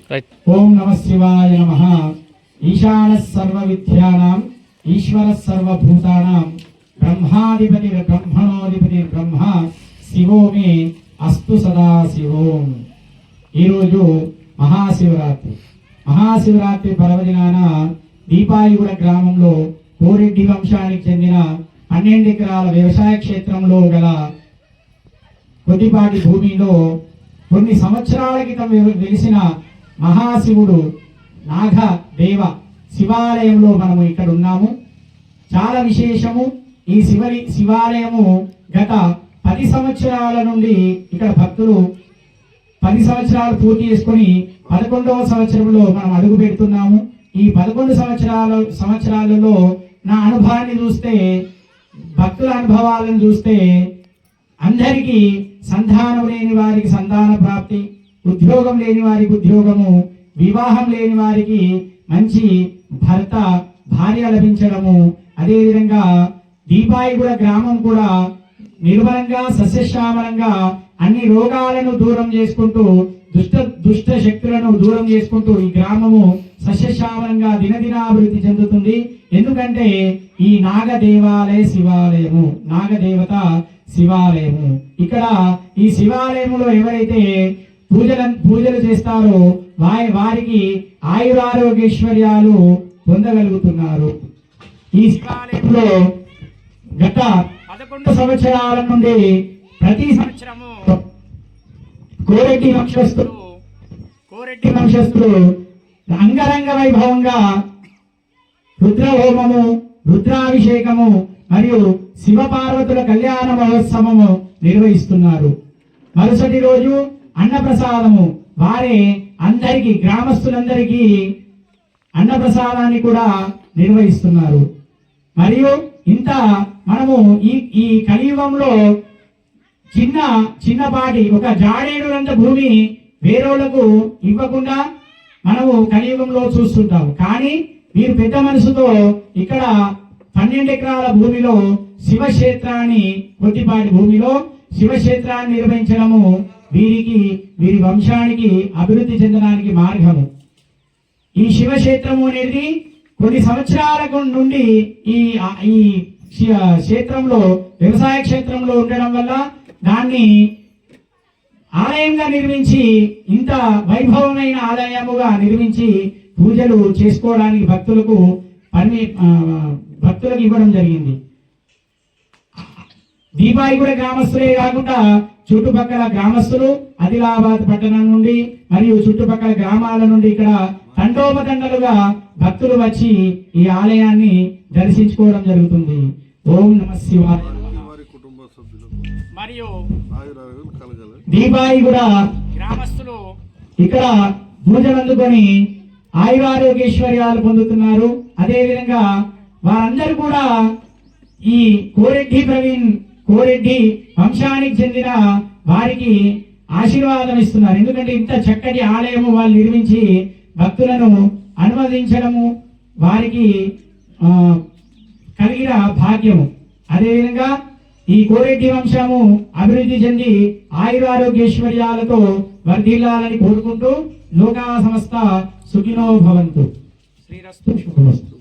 ఓం నమః శివాయ నమః. ఈశానః సర్వ విద్యానాం ఈశ్వరః సర్వభూతానాం బ్రహ్మాధిపతి బ్రహ్మణోధిపతి బ్రహ్మ శివో మే అస్తు సదా శివోం. ఈరోజు మహాశివరాత్రి పర్వదినాన దీపాయిగూడ గ్రామంలో కోరెడ్డి వంశానికి చెందిన 12 ఎకరాల వ్యవసాయ క్షేత్రంలో గల కొద్దిపాటి భూమిలో కొన్ని సంవత్సరాల క్రితం వెలిసిన మహాశివుడు నాగదేవ శివాలయంలో మనము ఇక్కడ ఉన్నాము. చాలా విశేషము. ఈ శివాలయము గత 10 సంవత్సరాల నుండి ఇక్కడ భక్తులు 10 సంవత్సరాలు పూర్తి చేసుకొని 11వ సంవత్సరంలో మనం అడుగు పెడుతున్నాము. ఈ 11 సంవత్సరాలలో నా అనుభవాన్ని చూస్తే, భక్తుల అనుభవాలను చూస్తే, అందరికీ సంతానం లేని వారికి సంతాన ప్రాప్తి, ఉద్యోగం లేని వారికి ఉద్యోగము, వివాహం లేని వారికి మంచి భార్య లభించడము, అదేవిధంగా దీపాయిగూడ గ్రామం కూడా నిర్మలంగా సస్యశ్యామలంగా అన్ని రోగాలను దూరం చేసుకుంటూ దుష్ట శక్తులను దూరం చేసుకుంటూ ఈ గ్రామము సస్యశ్యామలంగా దినదినాభివృద్ధి చెందుతుంది. ఎందుకంటే ఈ నాగదేవత శివాలయము. ఇక్కడ ఈ శివాలయములో ఎవరైతే పూజలు చేస్తారో వారికి ఆయురారోగ్యైశ్వర్యాలు పొందగలుగుతున్నారు. ఈ శివాలయంలో గత 11 సంవత్సరాల నుండి ప్రతి సంవత్సరము కోరెడ్డి వంశస్థులు అంగరంగ వైభవంగా రుద్రహోమము, రుద్రాభిషేకము మరియు శివపార్వతుల కళ్యాణ మహోత్సవము నిర్వహిస్తున్నారు. మరుసటి రోజు అన్నప్రసాదము, వారే అందరికీ గ్రామస్తులందరికీ అన్నప్రసాదాన్ని కూడా నిర్వహిస్తున్నారు. మరియు ఇంత మనము ఈ కలియుగంలో చిన్నపాటి ఒక జాడేడులంత భూమి వేరేళ్లకు ఇవ్వకుండా మనము కలియుగంలో చూస్తుంటాము. కానీ వీరు పెద్ద మనసుతో ఇక్కడ 12 ఎకరాల భూమిలో కొద్దిపాటి భూమిలో శివక్షేత్రాన్ని నిర్వహించడము వీరి వంశానికి అభివృద్ధి చెందడానికి మార్గము. ఈ శివక్షేత్రము అనేది కొన్ని సంవత్సరాల నుండి ఈ క్షేత్రంలో వ్యవసాయ క్షేత్రంలో ఉండడం వల్ల దాన్ని ఆలయంగా నిర్మించి, ఇంత వైభవమైన ఆలయముగా నిర్మించి పూజలు చేసుకోవడానికి భక్తులకు ఇవ్వడం జరిగింది. దీపాయిగూడ గ్రామస్తులే కాకుండా చుట్టుపక్కల గ్రామస్తులు ఆదిలాబాద్ పట్టణం నుండి మరియు చుట్టుపక్కల గ్రామాల నుండి ఇక్కడ తండోపతండలుగా భక్తులు వచ్చి ఈ ఆలయాన్ని దర్శించుకోవడం జరుగుతుంది. ఓం నమః శివాయ. మరియు దీపాయిగూడ గ్రామస్తులు ఇక్కడ పూజలు అందుకొని ఆయురారోగ్యైశ్వర్యాలు పొందుతున్నారు. అదేవిధంగా వారందరూ కూడా ఈ కోరెడ్డి వంశానికి చెందిన వారికి ఆశీర్వాదం ఇస్తున్నారు. ఎందుకంటే ఇంత చక్కటి ఆలయము వాళ్ళు నిర్మించి భక్తులను అనుమతించడము వారికి కలిగిన భాగ్యము. అదేవిధంగా ఈ కోరెడ్డి వంశము అభివృద్ధి చెంది ఆయురారోగ్యైశ్వర్యాలతో వర్ధిల్లాలని కోరుకుంటూ లోకా సమస్త సుఖినో భవంతు. శ్రీరస్తు శుభమస్తు.